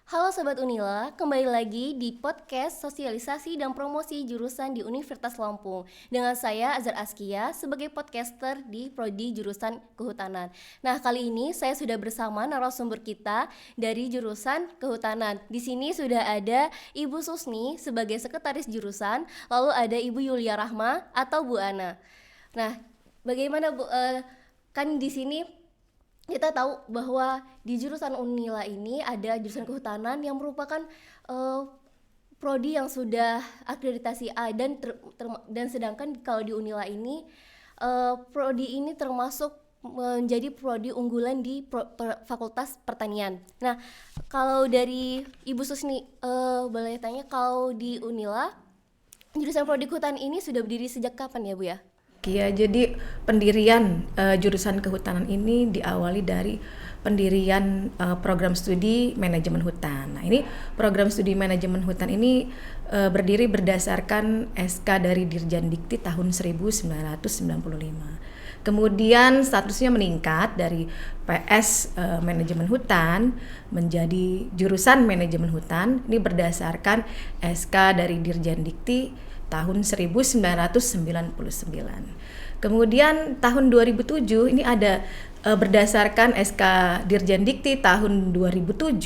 Halo Sobat Unila, kembali lagi di podcast sosialisasi dan promosi jurusan di Universitas Lampung dengan saya Azhar Askia sebagai podcaster di Prodi Jurusan Kehutanan. Nah, kali ini saya sudah bersama narasumber kita dari jurusan Kehutanan. Di sini sudah ada Ibu Susni sebagai sekretaris jurusan, lalu ada Ibu Yulia Rahma atau Bu Ana. Nah, bagaimana Bu? Kan di sini kita tahu bahwa di jurusan Unila ini ada jurusan kehutanan yang merupakan eh, prodi yang sudah akreditasi A dan sedangkan kalau di Unila ini prodi ini termasuk menjadi prodi unggulan di Fakultas Pertanian. Nah, kalau dari Ibu Susni boleh tanya, kalau di Unila jurusan prodi kehutanan ini sudah berdiri sejak kapan ya, Bu ya? Ya, jadi pendirian jurusan kehutanan ini diawali dari pendirian program studi manajemen hutan. Nah, ini program studi manajemen hutan ini berdiri berdasarkan SK dari Dirjen Dikti tahun 1995. Kemudian statusnya meningkat dari PS manajemen hutan menjadi jurusan manajemen hutan. Ini berdasarkan SK dari Dirjen Dikti tahun 1999. Kemudian tahun 2007 ini ada berdasarkan SK Dirjen Dikti tahun 2007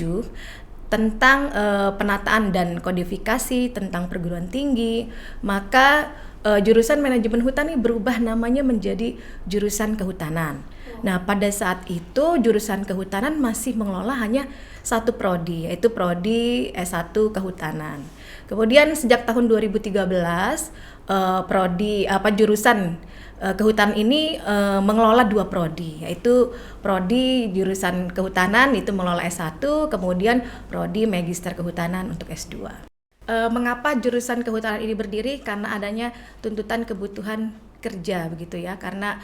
tentang penataan dan kodifikasi tentang perguruan tinggi, maka jurusan manajemen hutan ini berubah namanya menjadi jurusan kehutanan. Nah, pada saat itu jurusan kehutanan masih mengelola hanya satu prodi, yaitu prodi S1 Kehutanan. Kemudian sejak tahun 2013 jurusan kehutanan ini mengelola dua prodi, yaitu prodi jurusan kehutanan itu mengelola S1, kemudian prodi magister kehutanan untuk S2. Mengapa jurusan kehutanan ini berdiri? Karena adanya tuntutan kebutuhan kerja begitu ya, karena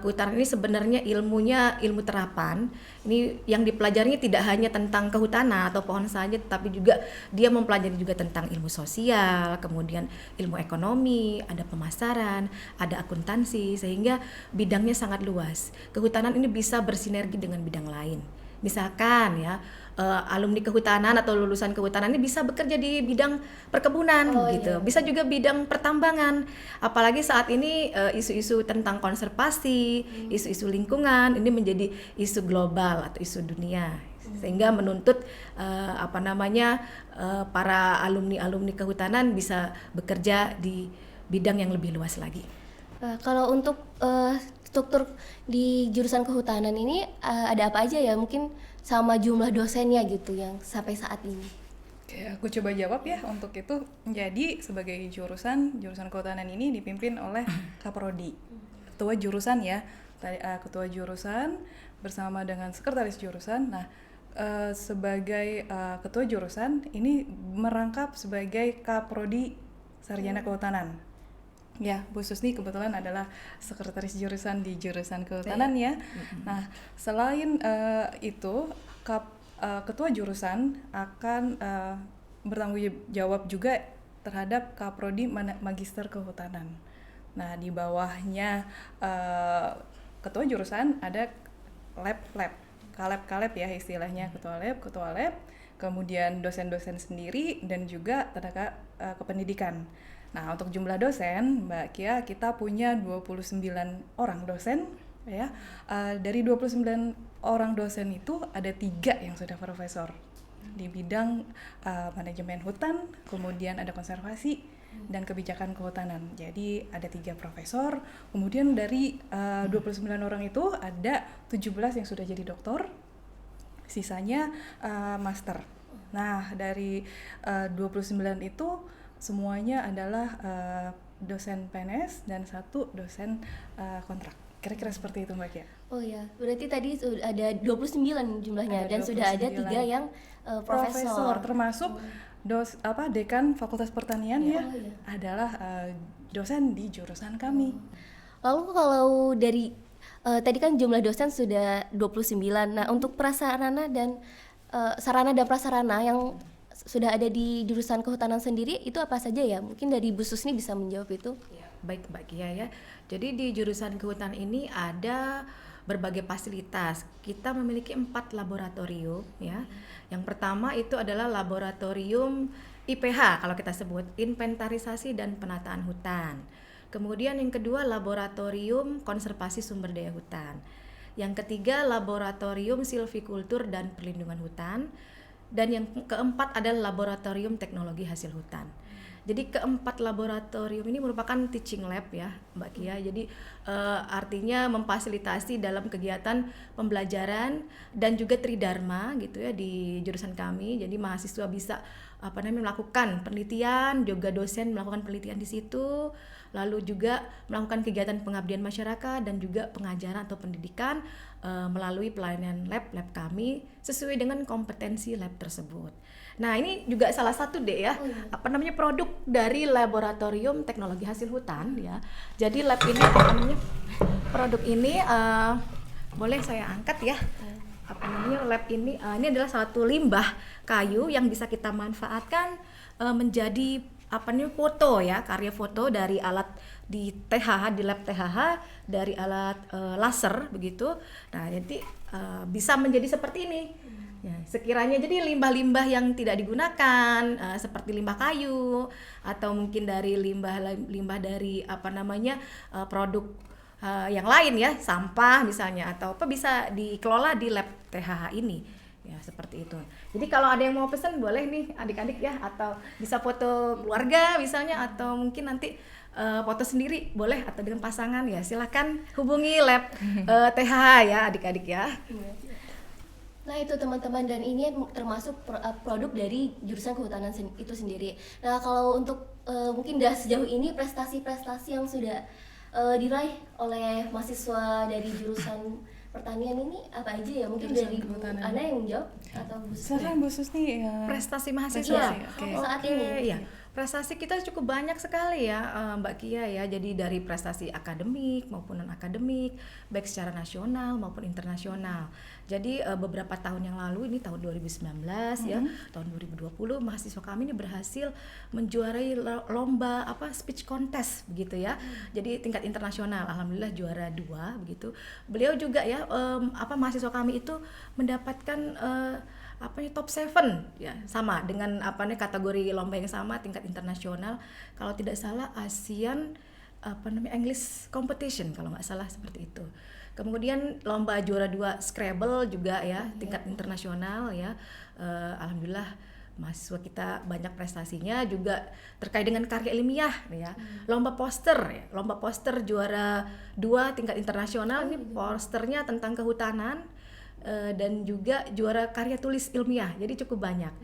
kehutanan ini sebenarnya ilmunya ilmu terapan. Ini yang dipelajarinya tidak hanya tentang kehutanan atau pohon saja, tapi juga dia mempelajari juga tentang ilmu sosial, kemudian ilmu ekonomi, ada pemasaran, ada akuntansi, sehingga bidangnya sangat luas. Kehutanan ini bisa bersinergi dengan bidang lain. Misalkan ya, alumni kehutanan atau lulusan kehutanan ini bisa bekerja di bidang perkebunan gitu. Iya. Bisa juga bidang pertambangan. Apalagi saat ini isu-isu tentang konservasi, isu-isu lingkungan ini menjadi isu global atau isu dunia. Sehingga menuntut para alumni kehutanan bisa bekerja di bidang yang lebih luas lagi. Kalau untuk struktur di jurusan kehutanan ini ada apa aja ya? Mungkin sama jumlah dosennya gitu yang sampai saat ini. Oke, aku coba jawab ya untuk itu. Jadi sebagai jurusan kehutanan ini dipimpin oleh Kaprodi, ketua jurusan ya. Ketua jurusan bersama dengan sekretaris jurusan. Nah, sebagai ketua jurusan ini merangkap sebagai Kaprodi Sarjana Kehutanan. Ya, Bu Susni kebetulan adalah sekretaris jurusan di jurusan kehutanan ya. Nah, selain itu, ketua jurusan akan bertanggung jawab juga terhadap Kaprodi Magister Kehutanan. Nah, di bawahnya ketua jurusan ada kaleb ya istilahnya, ketua lab, kemudian dosen-dosen sendiri dan juga tenaga kependidikan. Nah, untuk jumlah dosen, Mbak Kia, kita punya 29 orang dosen ya. Dari 29 orang dosen itu ada 3 yang sudah profesor di bidang manajemen hutan, kemudian ada konservasi dan kebijakan kehutanan. Jadi ada 3 profesor, kemudian dari 29 orang itu ada 17 yang sudah jadi doktor, sisanya master. Nah, dari 29 itu semuanya adalah dosen PNS dan 1 dosen kontrak. Kira-kira seperti itu Mbak Kia. Oh ya, berarti tadi ada 29 jumlahnya dan sudah ada 3 yang profesor. Termasuk dekan Fakultas Pertanian adalah dosen di jurusan kami. Lalu kalau dari tadi kan jumlah dosen sudah 29. Nah, untuk prasarana dan sarana dan prasarana yang sudah ada di jurusan kehutanan sendiri itu apa saja ya? Mungkin dari Bu Susni bisa menjawab itu. Ya, baik Mbak Kia ya. Jadi di jurusan kehutanan ini ada berbagai fasilitas. Kita memiliki 4 laboratorium ya. Yang pertama itu adalah laboratorium IPH kalau kita sebut, inventarisasi dan penataan hutan. Kemudian yang kedua laboratorium konservasi sumber daya hutan. Yang ketiga laboratorium silvikultur dan perlindungan hutan. Dan yang keempat adalah laboratorium teknologi hasil hutan. Jadi keempat laboratorium ini merupakan teaching lab ya Mbak Kia. Jadi artinya memfasilitasi dalam kegiatan pembelajaran dan juga tridharma gitu ya di jurusan kami. Jadi mahasiswa bisa melakukan penelitian, juga dosen melakukan penelitian di situ. Lalu juga melakukan kegiatan pengabdian masyarakat dan juga pengajaran atau pendidikan melalui pelayanan lab kami sesuai dengan kompetensi lab tersebut. Nah ini juga salah satu deh ya, produk dari laboratorium teknologi hasil hutan ya. Jadi lab ini produk ini boleh saya angkat ya. Lab ini adalah satu limbah kayu yang bisa kita manfaatkan menjadi foto ya, karya foto dari alat di THH, di lab THH dari alat laser begitu. Nah jadi bisa menjadi seperti ini. Ya, sekiranya jadi limbah-limbah yang tidak digunakan seperti limbah kayu atau mungkin dari limbah dari produk yang lain ya, sampah misalnya atau apa bisa dikelola di lab THH ini. Ya seperti itu. Jadi kalau ada yang mau pesan boleh nih adik-adik ya, atau bisa foto keluarga misalnya, atau mungkin nanti foto sendiri boleh atau dengan pasangan ya, silakan hubungi lab THH ya adik-adik ya. Nah itu teman-teman, dan ini termasuk produk dari jurusan kehutanan itu sendiri. Nah kalau untuk mungkin sejauh ini prestasi-prestasi yang sudah diraih oleh mahasiswa dari jurusan pertanian ini apa aja ya? Mungkin jurusan dari Bu Ana yang menjawab atau Bu Susni? Silakan Bu Susni. Prestasi mahasiswa saat ini. Iya. Prestasi kita cukup banyak sekali ya Mbak Kia ya. Jadi dari prestasi akademik maupun non akademik, baik secara nasional maupun internasional. Jadi beberapa tahun yang lalu, ini tahun 2019 ya, tahun 2020 mahasiswa kami ini berhasil menjuarai lomba speech contest begitu ya. Jadi tingkat internasional, alhamdulillah juara 2 begitu. Beliau juga ya mahasiswa kami itu mendapatkan top 7 ya, sama dengan kategori lomba yang sama tingkat internasional, kalau tidak salah ASEAN English competition kalau nggak salah seperti itu. Kemudian lomba juara 2 Scrabble juga ya, tingkat internasional ya. Alhamdulillah mahasiswa kita banyak prestasinya juga terkait dengan karya ilmiah ya. Lomba poster juara 2 tingkat internasional, ini posternya tentang kehutanan. Dan juga juara karya tulis ilmiah, jadi cukup banyak.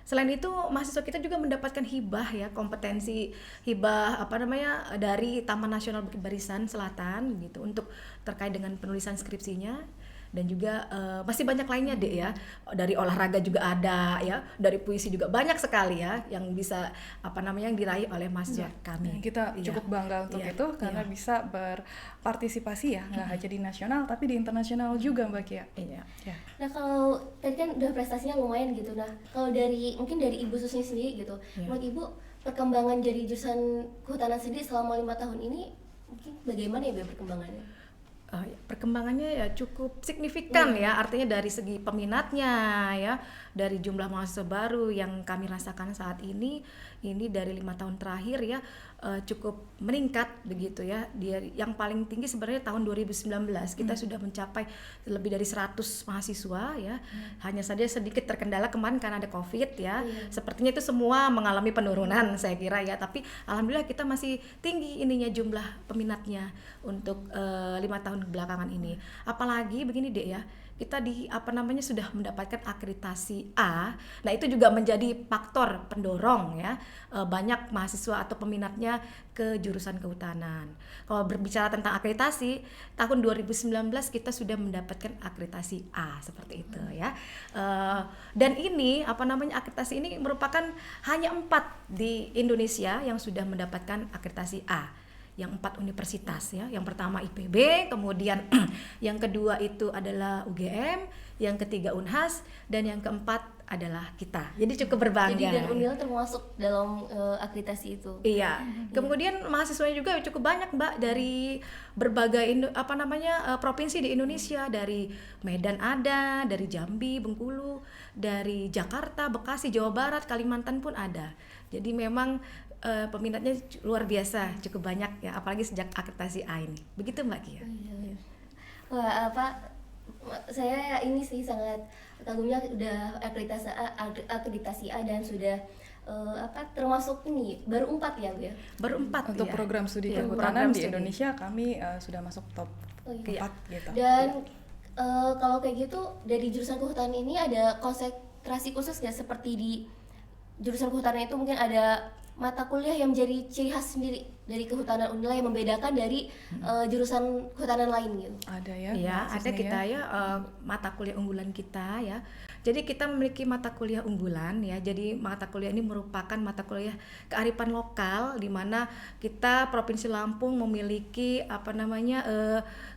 Selain itu mahasiswa kita juga mendapatkan hibah ya, kompetensi hibah dari Taman Nasional Bukit Barisan Selatan gitu untuk terkait dengan penulisan skripsinya. Dan juga masih banyak lainnya deh ya, dari olahraga juga ada ya, dari puisi juga banyak sekali ya yang bisa yang diraih oleh mahasiswa kami. Kita cukup bangga untuk itu karena bisa berpartisipasi ya, nggak hanya di nasional tapi di internasional juga Mbak Kia. Iya. Nah kalau tadi kan udah prestasinya lumayan gitu, nah kalau mungkin dari Ibu Susni sendiri gitu, menurut Ibu perkembangan dari jurusan kehutanan sendiri selama 5 tahun ini mungkin bagaimana ya perkembangannya? Perkembangannya ya cukup signifikan ya, artinya dari segi peminatnya ya, dari jumlah mahasiswa baru yang kami rasakan saat ini dari 5 tahun terakhir ya cukup meningkat begitu ya. Yang paling tinggi sebenarnya tahun 2019 kita sudah mencapai lebih dari 100 mahasiswa ya. Hanya saja sedikit terkendala kemarin karena ada Covid ya. Sepertinya itu semua mengalami penurunan saya kira ya, tapi alhamdulillah kita masih tinggi jumlah peminatnya untuk 5 tahun belakangan ini. Apalagi begini deh ya, kita sudah mendapatkan akreditasi A. Nah itu juga menjadi faktor pendorong ya, banyak mahasiswa atau peminatnya ke jurusan kehutanan. Kalau berbicara tentang akreditasi, tahun 2019 kita sudah mendapatkan akreditasi A seperti itu ya. Dan ini akreditasi ini merupakan hanya 4 di Indonesia yang sudah mendapatkan akreditasi A. yang 4 universitas ya. Yang pertama IPB, kemudian yang kedua itu adalah UGM, yang ketiga Unhas, dan yang keempat adalah kita. Jadi cukup berbangga. Jadi dan Unila termasuk dalam akreditasi itu. Iya. Kemudian mahasiswanya juga cukup banyak, Mbak, dari berbagai provinsi di Indonesia, dari Medan ada, dari Jambi, Bengkulu, dari Jakarta, Bekasi, Jawa Barat, Kalimantan pun ada. Jadi memang peminatnya luar biasa, cukup banyak ya, apalagi sejak akreditasi A ini. Begitu Mbak Kia. Wah, saya ini sih sangat kagumnya udah akreditasi A dan sudah termasuk ini baru 4 ya Bu ya. Baru 4 Untuk ya. program studi Iya, kehutanan program di studi. Indonesia kami sudah masuk top 4 gitu. Dan kalau kayak gitu dari jurusan kehutanan ini ada konsentrasi khusus nggak, seperti di jurusan kehutanan itu mungkin ada mata kuliah yang menjadi ciri khas sendiri dari kehutanan Unila yang membedakan dari jurusan kehutanan lain gitu? Ada ya? Ya, ada khususnya kita ya mata kuliah unggulan kita ya. Jadi kita memiliki mata kuliah unggulan ya. Jadi mata kuliah ini merupakan mata kuliah kearifan lokal di mana kita Provinsi Lampung memiliki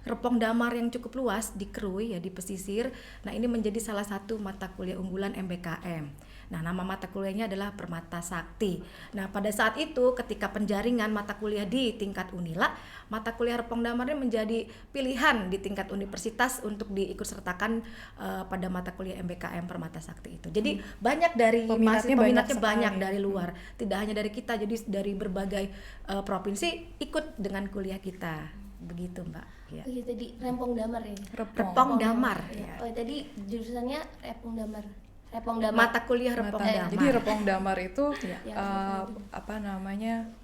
repong damar yang cukup luas di Krui ya, di pesisir. Nah, ini menjadi salah satu mata kuliah unggulan MBKM. Nah, nama mata kuliahnya adalah Permata Sakti. Nah, pada saat itu ketika penjaringan mata kuliah di tingkat Unila, mata kuliah repong damarnya menjadi pilihan di tingkat universitas untuk diikutsertakan pada mata kuliah MBKM Permata Sakti itu. Jadi banyak dari Peminatnya peminatnya banyak banyak sekali. dari luar, tidak hanya dari kita. Jadi dari berbagai provinsi ikut dengan kuliah kita. Begitu, Mbak. Ya. Oh iya, tadi Rempong Damar ya. Repong damar. Ya. Ya. Oh, tadi jurusannya Repong Damar. Mata kuliah repong damar. Jadi repong damar itu Ya.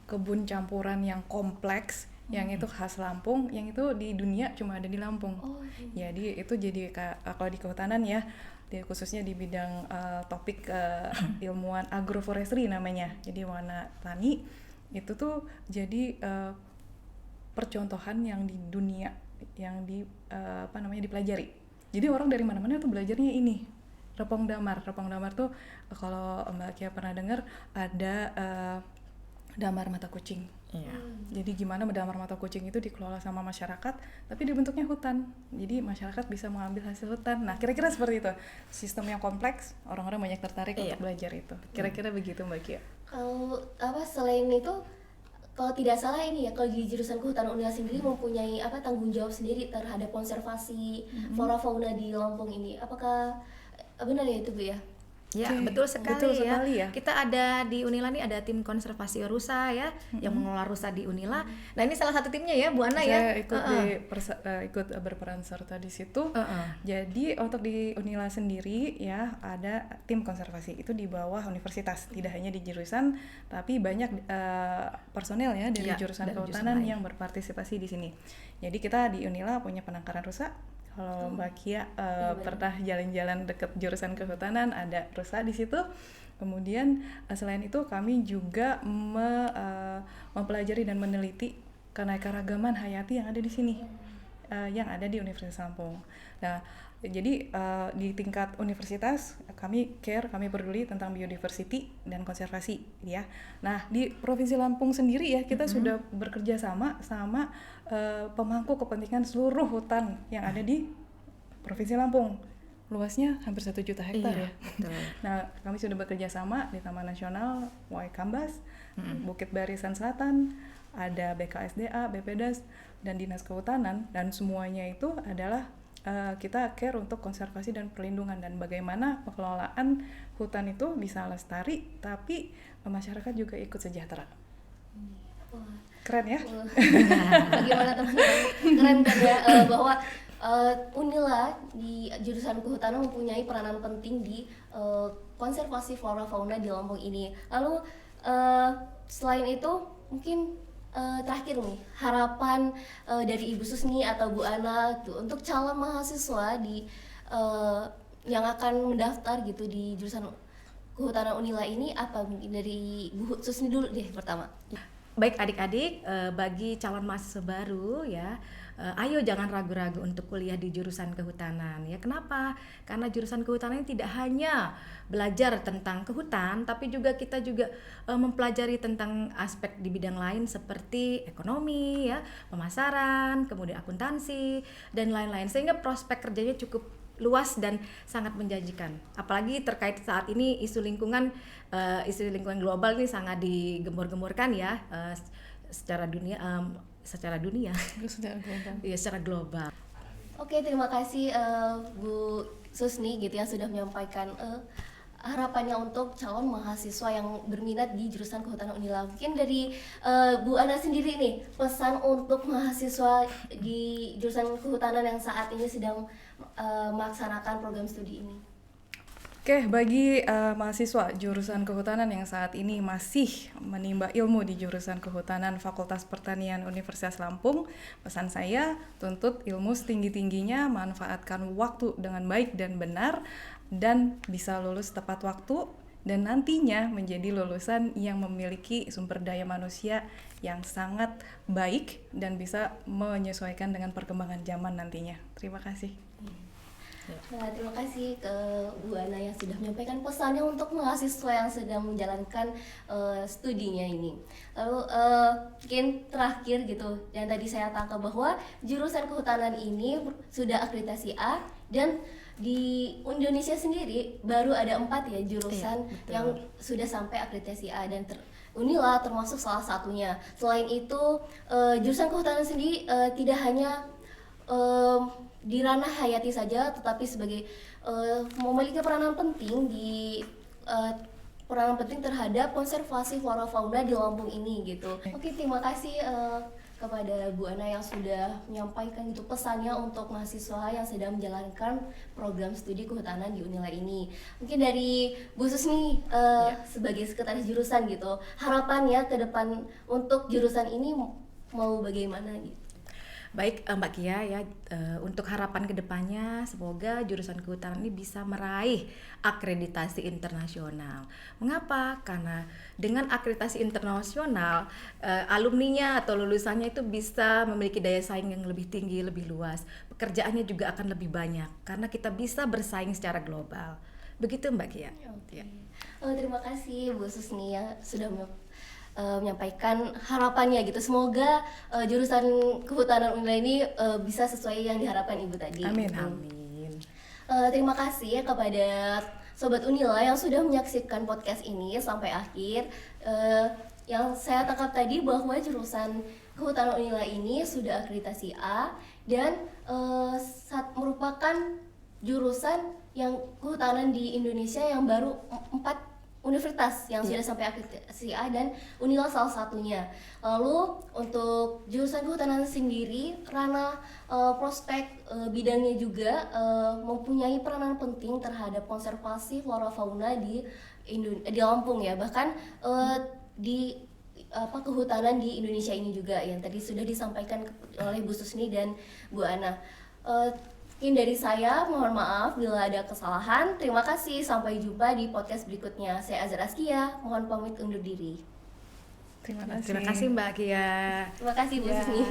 kebun campuran yang kompleks, yang itu khas Lampung, yang itu di dunia cuma ada di Lampung. Oh, iya. Jadi itu jadi kalau di kehutanan ya, khususnya di bidang topik ilmuwan agroforestry namanya. Jadi warna tani itu tuh jadi percontohan yang di dunia yang dipelajari. Jadi orang dari mana-mana tuh belajarnya ini. Repong damar tuh kalau Mbak Kia pernah dengar ada damar mata kucing. Iya. Jadi gimana damar mata kucing itu dikelola sama masyarakat, tapi dibentuknya hutan. Jadi masyarakat bisa mengambil hasil hutan. Nah, kira-kira seperti itu. Sistem yang kompleks, orang-orang banyak tertarik untuk belajar itu. Kira-kira begitu Mbak Kia. Kalau selain itu, kalau tidak salah ini ya, kalau di jurusan kehutanan Unila sendiri mempunyai tanggung jawab sendiri terhadap konservasi flora fauna di Lampung ini. Apakah benar ya itu Bu ya? Ya, Oke, betul sekali, betul sekali ya. Kita ada di Unila nih ada tim konservasi rusa ya, yang mengelola rusa di Unila. Nah, ini salah satu timnya ya, Bu Ana ya. Saya ikut berperan serta di situ. Jadi untuk di Unila sendiri ya ada tim konservasi itu di bawah universitas, tidak hanya di jurusan, tapi banyak personel ya dari Ya, jurusan dari jurusan kehutanan lain. yang berpartisipasi di sini. Jadi kita di Unila punya penangkaran rusa. Kalau Mbak Kia pernah jalan-jalan dekat jurusan kehutanan, ada rusa di situ. Kemudian selain itu kami juga mempelajari dan meneliti keanekaragaman hayati yang ada di sini, yang ada di Universitas Lampung. Nah, jadi di tingkat universitas kami peduli tentang biodiversity dan konservasi ya. Nah, di Provinsi Lampung sendiri ya kita sudah bekerja sama pemangku kepentingan seluruh hutan yang ada di Provinsi Lampung. Luasnya hampir 1 juta hektar ya. Betul. Nah, kami sudah bekerja sama di Taman Nasional Waikambas, Bukit Barisan Selatan, ada BKSDA, BPDAS, dan Dinas Kehutanan, dan semuanya itu adalah kita care untuk konservasi dan perlindungan dan bagaimana pengelolaan hutan itu bisa lestari tapi masyarakat juga ikut sejahtera. Wah. Keren ya? Bagaimana teman-teman? Keren kan ya, bahwa Unila di jurusan kehutanan mempunyai peranan penting di konservasi flora fauna di Lampung ini. Lalu selain itu mungkin terakhir nih, harapan dari Ibu Susni atau Bu Ana tuh untuk calon mahasiswa di yang akan mendaftar gitu di jurusan kehutanan Unila ini apa? Mungkin dari Bu Susni dulu deh pertama. Baik adik-adik, bagi calon mahasiswa baru ya, ayo jangan ragu-ragu untuk kuliah di jurusan kehutanan. Ya kenapa? Karena jurusan kehutanan ini tidak hanya belajar tentang kehutan, tapi juga kita juga mempelajari tentang aspek di bidang lain seperti ekonomi, ya, pemasaran, kemudian akuntansi dan lain-lain. Sehingga prospek kerjanya cukup luas dan sangat menjanjikan. Apalagi terkait saat ini isu lingkungan global ini sangat digembor-gemborkan ya, secara dunia. Iya, secara global. Oke, terima kasih Bu Susni gitu yang sudah menyampaikan harapannya untuk calon mahasiswa yang berminat di jurusan kehutanan Unila. Mungkin dari Bu Ana sendiri nih, pesan untuk mahasiswa di jurusan kehutanan yang saat ini sedang melaksanakan program studi ini. Oke, bagi mahasiswa jurusan kehutanan yang saat ini masih menimba ilmu di jurusan kehutanan Fakultas Pertanian Universitas Lampung, pesan saya, tuntut ilmu setinggi-tingginya, manfaatkan waktu dengan baik dan benar, dan bisa lulus tepat waktu, dan nantinya menjadi lulusan yang memiliki sumber daya manusia yang sangat baik dan bisa menyesuaikan dengan perkembangan zaman nantinya. Terima kasih. Nah, terima kasih ke Bu Ana yang sudah menyampaikan pesannya untuk mahasiswa yang sedang menjalankan studinya ini. Lalu mungkin terakhir gitu, yang tadi saya tangkap bahwa jurusan kehutanan ini sudah akreditasi A, dan di Indonesia sendiri baru ada 4 ya jurusan yang sudah sampai akreditasi A, dan Unila termasuk salah satunya. Selain itu jurusan kehutanan sendiri tidak hanya di ranah hayati saja, tetapi sebagai memiliki peranan penting terhadap konservasi flora fauna di Lampung ini gitu. Oke, terima kasih kepada Bu Ana yang sudah menyampaikan gitu pesannya untuk mahasiswa yang sedang menjalankan program studi kehutanan di Unila ini. Mungkin dari Bu Susni sebagai sekretaris jurusan gitu, harapannya ke depan untuk jurusan ini mau bagaimana gitu? Baik Mbak Kia ya, untuk harapan kedepannya semoga jurusan kehutanan ini bisa meraih akreditasi internasional. Mengapa? Karena dengan akreditasi internasional alumninya atau lulusannya itu bisa memiliki daya saing yang lebih tinggi, lebih luas. Pekerjaannya juga akan lebih banyak karena kita bisa bersaing secara global. Begitu Mbak Kia. Okay. Terima kasih Bu Susni ya sudah menyampaikan harapannya gitu. Semoga jurusan kehutanan Unila ini bisa sesuai yang diharapkan Ibu tadi. Amin, gitu. amin. Terima kasih ya kepada Sobat Unila yang sudah menyaksikan podcast ini sampai akhir. Yang saya tangkap tadi bahwa jurusan kehutanan Unila ini sudah akreditasi A, dan merupakan jurusan yang kehutanan di Indonesia yang baru 4 universitas yang sudah sampai akreditasi A, dan Unila salah satunya. Lalu untuk jurusan kehutanan sendiri, ranah prospek bidangnya juga mempunyai peranan penting terhadap konservasi flora fauna di Lampung ya. Bahkan di kehutanan di Indonesia ini juga yang tadi sudah disampaikan oleh Bu Susni dan Bu Ana. Mungkin dari saya, mohon maaf bila ada kesalahan. Terima kasih, sampai jumpa di podcast berikutnya. Saya Azhar Askia, mohon pamit undur diri. Terima kasih. Terima kasih Mbak Kia. Terima kasih Bu Susni.